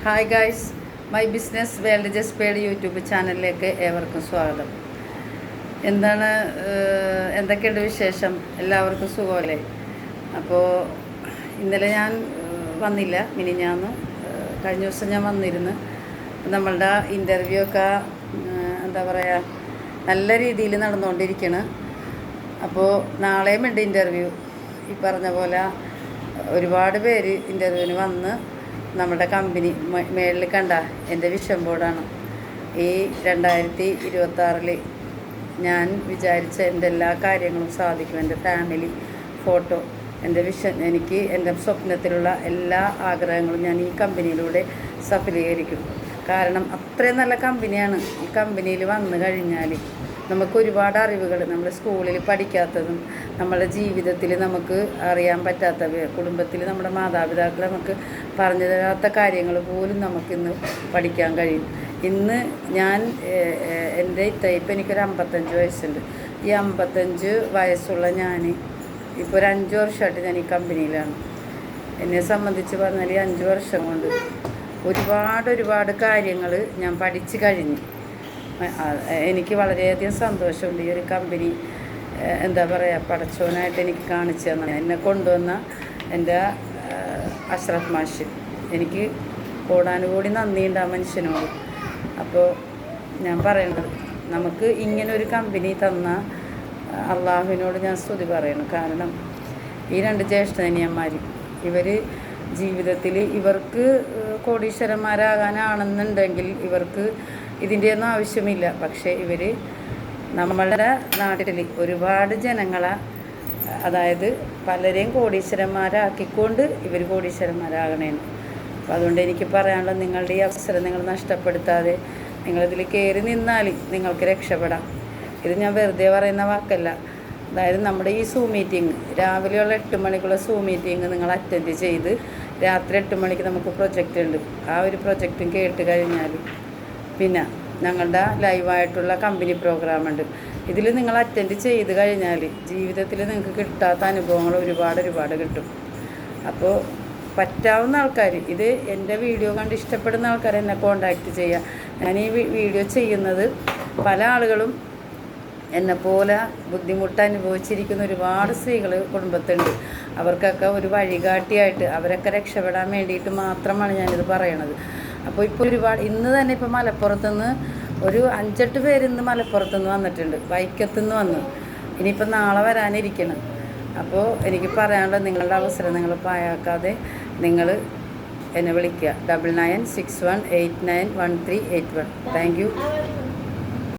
Hi guys, my business world just paid YouTube ചാനലിലേക്ക് ഏവർക്കും സ്വാഗതം. എന്തൊക്കെയുണ്ട് വിശേഷം? എല്ലാവർക്കും സുഖമല്ലേ? അപ്പോൾ ഇന്നലെ ഞാൻ വന്നില്ല, മിനിഞ്ഞാന്ന് കഴിഞ്ഞ ദിവസം ഞാൻ വന്നിരുന്നു. നമ്മളുടെ ഇൻ്റർവ്യൂ ഒക്കെ എന്താ പറയുക, നല്ല രീതിയിൽ നടന്നുകൊണ്ടിരിക്കുകയാണ്. അപ്പോൾ നാളെയും ഉണ്ട് ഇൻ്റർവ്യൂ. ഈ പറഞ്ഞ പോലെ ഒരുപാട് പേര് ഇൻ്റർവ്യൂവിന് വന്ന് നമ്മുടെ കമ്പനി മേളിൽ കണ്ട എൻ്റെ വിഷൻ ബോർഡാണ്. ഈ 2026 ഞാൻ വിചാരിച്ച എൻ്റെ എല്ലാ കാര്യങ്ങളും സാധിക്കും. എൻ്റെ ഫാമിലി ഫോട്ടോ, എൻ്റെ വിഷൻ, എനിക്ക് എൻ്റെ സ്വപ്നത്തിലുള്ള എല്ലാ ആഗ്രഹങ്ങളും ഞാൻ ഈ കമ്പനിയിലൂടെ സഫലീകരിക്കും. കാരണം അത്രയും നല്ല കമ്പനിയാണ്. ഈ കമ്പനിയിൽ വന്നു കഴിഞ്ഞാൽ നമുക്ക് ഒരുപാട് അറിവുകൾ നമ്മൾ സ്കൂളിൽ പഠിക്കാത്തതും നമ്മുടെ ജീവിതത്തിൽ നമുക്ക് അറിയാൻ പറ്റാത്ത, കുടുംബത്തിൽ നമ്മുടെ മാതാപിതാക്കൾ നമുക്ക് പറഞ്ഞു തരാത്ത കാര്യങ്ങൾ പോലും നമുക്കിന്ന് പഠിക്കാൻ കഴിയും. ഇന്ന് ഞാൻ എൻ്റെ ഇപ്പം എനിക്കൊരു 55 വയസ്സുണ്ട്. ഈ 55 വയസ്സുള്ള ഞാൻ ഇപ്പോൾ ഒരു 5 വർഷമായിട്ട് ഞാൻ ഈ കമ്പനിയിലാണ്. എന്നെ സംബന്ധിച്ച് പറഞ്ഞാൽ ഈ 5 വർഷം കൊണ്ട് ഒരുപാട് കാര്യങ്ങൾ ഞാൻ പഠിച്ചു കഴിഞ്ഞു. എനിക്ക് വളരെയധികം സന്തോഷമുണ്ട്. ഈ ഒരു കമ്പനി എന്താ പറയുക, പടച്ചോനായിട്ട് എനിക്ക് കാണിച്ചു തന്നെ എന്നെ കൊണ്ടുവന്ന എൻ്റെ അഷ്റഫ് മാഷ്, എനിക്ക് കോടാനുകൂടി നന്ദിയുണ്ട് ആ മനുഷ്യനോട്. അപ്പോൾ ഞാൻ പറയുന്നത്, നമുക്ക് ഇങ്ങനൊരു കമ്പനി തന്ന അള്ളാഹുവിനോട് ഞാൻ സ്തുതി പറയണം. കാരണം ഈ 2 ജ്യേഷ്ഠനിയന്മാർ, ഇവർ ജീവിതത്തിൽ ഇവർക്ക് കോടീശ്വരന്മാരാകാനാണെന്നുണ്ടെങ്കിൽ ഇവർക്ക് ഇതിൻ്റെയൊന്നും ആവശ്യമില്ല. പക്ഷേ ഇവർ നമ്മളുടെ നാട്ടിൽ ഒരുപാട് ജനങ്ങളെ, അതായത് പലരെയും കോടീശ്വരന്മാരാക്കിക്കൊണ്ട് ഇവർ കോടീശ്വരന്മാരാകണേന്ന്. അപ്പോൾ അതുകൊണ്ട് എനിക്ക് പറയാനുള്ളത്, നിങ്ങളുടെ ഈ അവസരം നിങ്ങൾ നഷ്ടപ്പെടുത്താതെ നിങ്ങളിതിൽ കയറി നിന്നാൽ നിങ്ങൾക്ക് രക്ഷപ്പെടാം. ഇത് ഞാൻ വെറുതെ പറയുന്ന വാക്കല്ല. അതായത് നമ്മുടെ ഈ സൂം മീറ്റിംഗ്, രാവിലെയുള്ള 8 മണിക്കുള്ള സൂം മീറ്റിംഗ് നിങ്ങൾ അറ്റൻഡ് ചെയ്ത് രാത്രി 8 മണിക്ക് നമുക്ക് പ്രൊജക്റ്റ് ഉണ്ട്. ആ ഒരു പ്രൊജക്റ്റും കേട്ട് കഴിഞ്ഞാൽ പിന്നെ ഞങ്ങളുടെ ലൈവായിട്ടുള്ള കമ്പനി പ്രോഗ്രാമുണ്ട്. ഇതിൽ നിങ്ങൾ അറ്റൻഡ് ചെയ്ത് കഴിഞ്ഞാൽ ജീവിതത്തിൽ നിങ്ങൾക്ക് കിട്ടാത്ത അനുഭവങ്ങൾ ഒരുപാട് കിട്ടും. അപ്പോൾ പറ്റാവുന്ന ആൾക്കാർ, ഇത് എൻ്റെ വീഡിയോ കണ്ട് ഇഷ്ടപ്പെടുന്ന ആൾക്കാർ എന്നെ കോണ്ടാക്റ്റ് ചെയ്യുക. ഞാൻ ഈ വീഡിയോ ചെയ്യുന്നത് പല ആളുകളും എന്നെപ്പോലെ ബുദ്ധിമുട്ട് അനുഭവിച്ചിരിക്കുന്ന ഒരുപാട് സ്ത്രീകൾ കുടുംബത്തുണ്ട്. അവർക്കൊക്കെ ഒരു വഴികാട്ടിയായിട്ട് അവരൊക്കെ രക്ഷപ്പെടാൻ വേണ്ടിയിട്ട് മാത്രമാണ് ഞാനിത് പറയണത്. അപ്പോൾ ഇപ്പോൾ ഇന്ന് തന്നെ ഇപ്പോൾ മലപ്പുറത്തുനിന്ന് ഒരു 5-8 പേര് ഇന്ന് മലപ്പുറത്തുനിന്ന് വന്നിട്ടുണ്ട്, വൈക്കത്തുനിന്ന് വന്നു. ഇനിയിപ്പോൾ നാളെ വരാനിരിക്കണം. അപ്പോൾ എനിക്ക് പറയാനുള്ളത്, നിങ്ങളുടെ അവസരം നിങ്ങൾ പാഴാക്കാതെ നിങ്ങൾ എന്നെ വിളിക്കുക. 9961891381. Thank you.